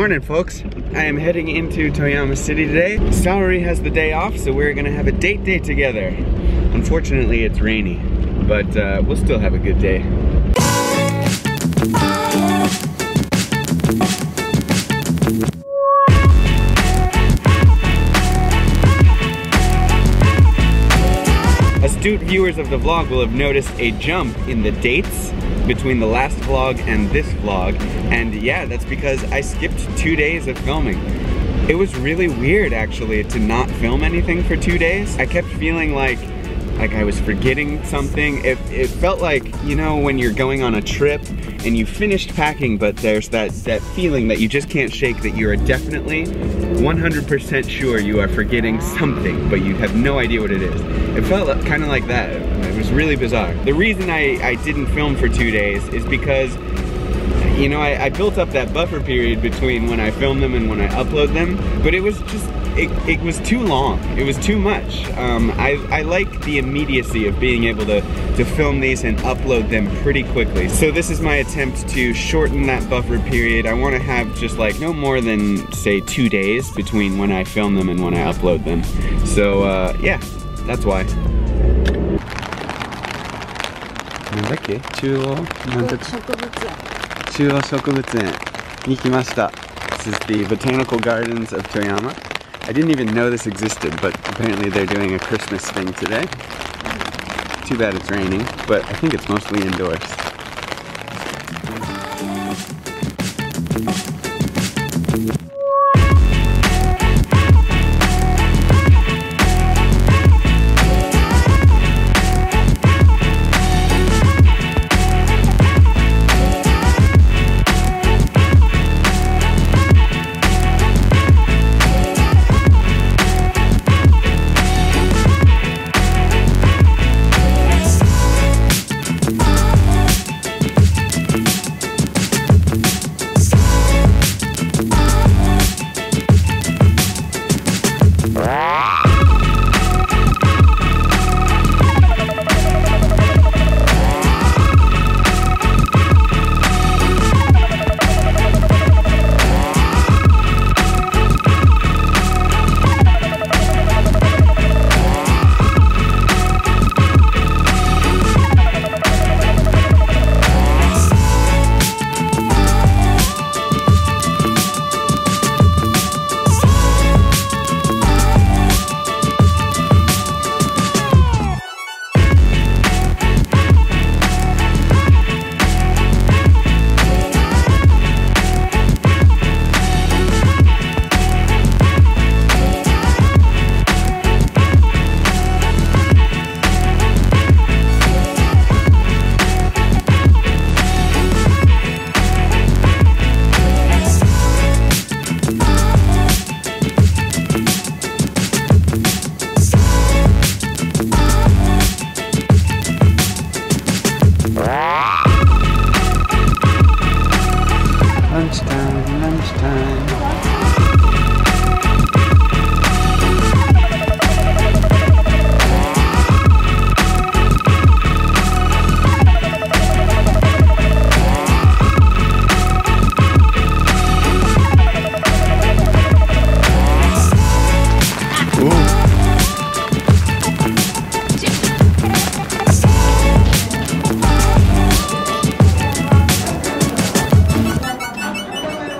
morning, folks. I am heading into Toyama City today. Saori has the day off, so we're gonna have a date day together. Unfortunately, it's rainy, but we'll still have a good day. Astute viewers of the vlog will have noticed a jump in the dates between the last vlog and this vlog, and yeah, that's because I skipped 2 days of filming. It was really weird, actually, to not film anything for 2 days. I kept feeling like I was forgetting something. It felt like, you know, when you're going on a trip and you finished packing, but there's that feeling that you just can't shake, that you are definitely 100% sure you are forgetting something, but you have no idea what it is. It felt kind of like that. It was really bizarre. The reason I didn't film for 2 days is because, you know, I built up that buffer period between when I film them and when I upload them, but it was just, it was too long. It was too much. I like the immediacy of being able to film these and upload them pretty quickly. So this is my attempt to shorten that buffer period. I want to have just like no more than, say, 2 days between when I film them and when I upload them. So yeah, that's why. なんだっけ？中央植物園に来ました。This is the Botanical Gardens of Toyama. I didn't even know this existed, but apparently they're doing a Christmas thing today. Too bad it's raining, but I think it's mostly indoors.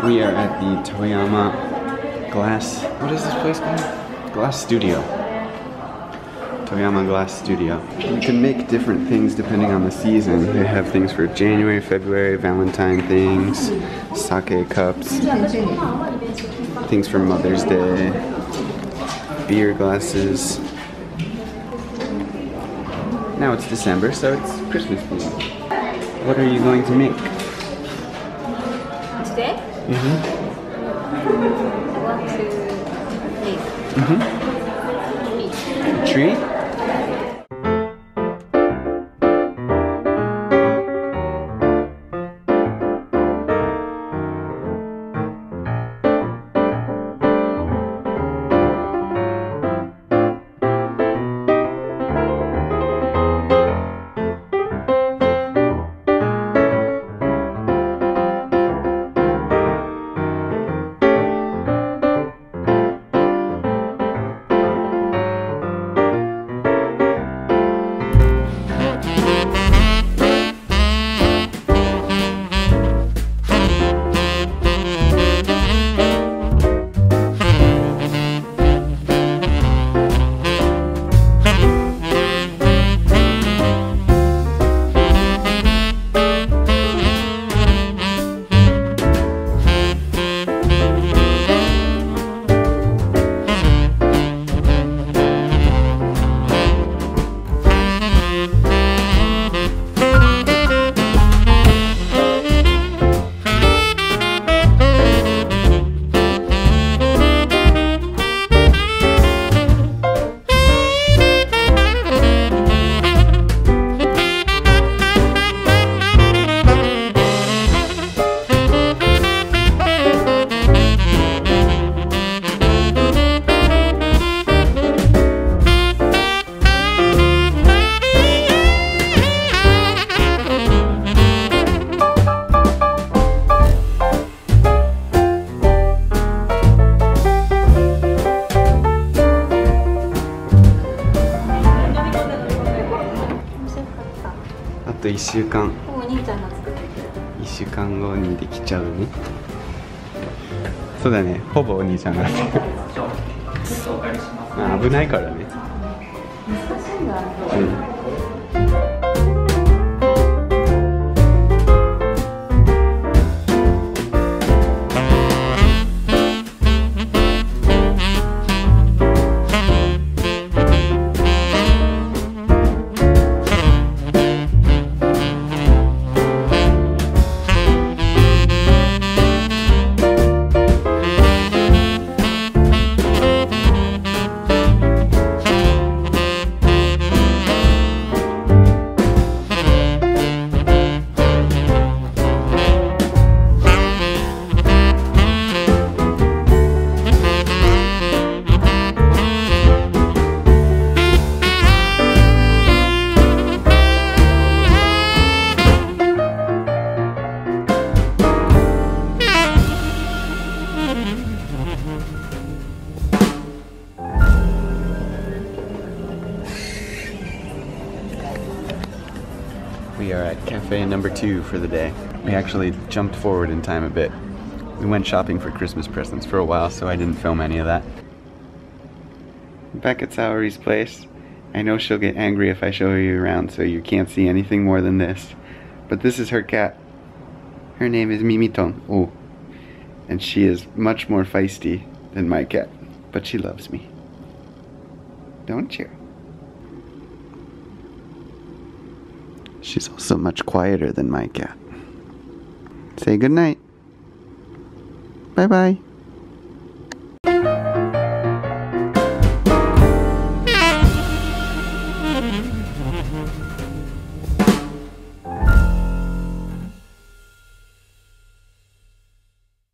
We are at the Toyama Glass, what is this place called? Glass Studio. Toyama Glass Studio. You can make different things depending on the season. They have things for January, February, Valentine things, sake cups, things for Mother's Day, beer glasses. Now it's December, so it's Christmas themed. What are you going to make? Today? I want to make Tree? と1週間お兄ちゃんが作ってくれた。1週間後にできちゃうね。そうだね、ほぼお兄ちゃんがまあ危ないからね。難しいんだ。We are at cafe number 2 for the day. We actually jumped forward in time a bit. We went shopping for Christmas presents for a while, so I didn't film any of that. Back at Saori's place. I know she'll get angry if I show you around, so you can't see anything more than this. But this is her cat. Her name is Mimiton. Oh. And she is much more feisty than my cat. But she loves me. Don't you? She's also much quieter than my cat. Say goodnight. Bye-bye.